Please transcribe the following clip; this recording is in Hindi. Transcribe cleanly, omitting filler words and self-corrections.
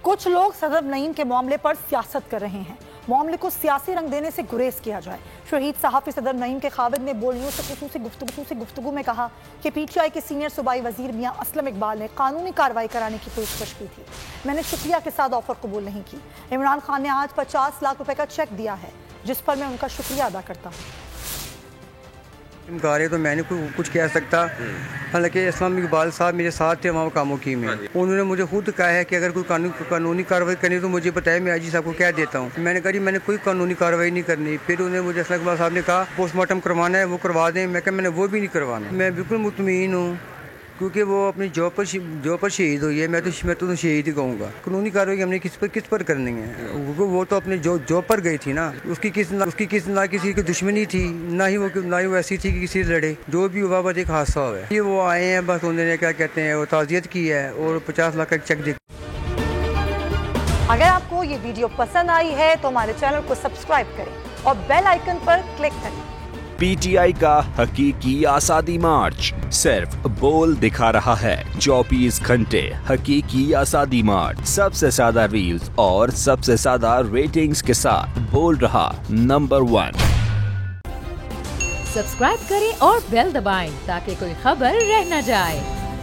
कुछ लोग सदर नईम के मामले पर सियासत कर रहे हैं। मामले को सियासी रंग देने से गुरेज किया जाए। शहीद सहाफ़ी सदर नईम के खाविद ने बोल न्यूज़ से खसूसी गुफ्तगू में कहा कि PTI के सीनियर सूबाई वजीर मियां असलम इकबाल ने कानूनी कार्रवाई कराने की पेशकश की थी। मैंने शुक्रिया के साथ ऑफर कबूल नहीं की। इमरान खान ने आज 50 लाख रुपए का चेक दिया है, जिस पर मैं उनका शुक्रिया अदा करता हूँ। इनकार है तो मैंने कुछ कह सकता। हालांकि असलम इकबाल साहब मेरे साथ थे वहाँ कामों की में, उन्होंने मुझे खुद कहा है कि अगर कोई कानूनी कार्रवाई करनी तो मुझे बताए, मैं आजी साहब को कह देता हूँ। मैंने कहा मैंने कोई कानूनी कार्रवाई नहीं करनी। फिर उन्होंने मुझे असलम इकबाल साहब ने कहा पोस्टमार्टम करवाना है, वो करवा दें। मैं कहा मैंने वो भी नहीं करवाना। मैं बिल्कुल मुतमईन हूँ क्योंकि वो अपनी जॉब पर शहीद हुई है। मैं तो शहीद ही कहूँगा। कानूनी कार्रवाई हमने किस पर करनी है, क्योंकि वो तो अपने जॉब पर गई थी ना। उसकी ना किसी की दुश्मनी थी, ना ही वो ऐसी थी कि किसी से लड़े। जो भी हुआ बस एक हादसा हुआ है। ये वो आए हैं, बस उन्होंने क्या कहते हैं वो ताज़ियत की है और 50 लाख का चेक दे। अगर आपको ये वीडियो पसंद आई है तो हमारे चैनल को सब्सक्राइब करें और बेल आइकन पर क्लिक करें। PTI का हकीकी आज़ादी मार्च सिर्फ बोल दिखा रहा है। 24 घंटे हकीकी आज़ादी मार्च, सबसे ज्यादा व्यूज और सबसे ज्यादा रेटिंग्स के साथ बोल रहा नंबर 1। सब्सक्राइब करें और बेल दबाएं ताकि कोई खबर रह न जाए।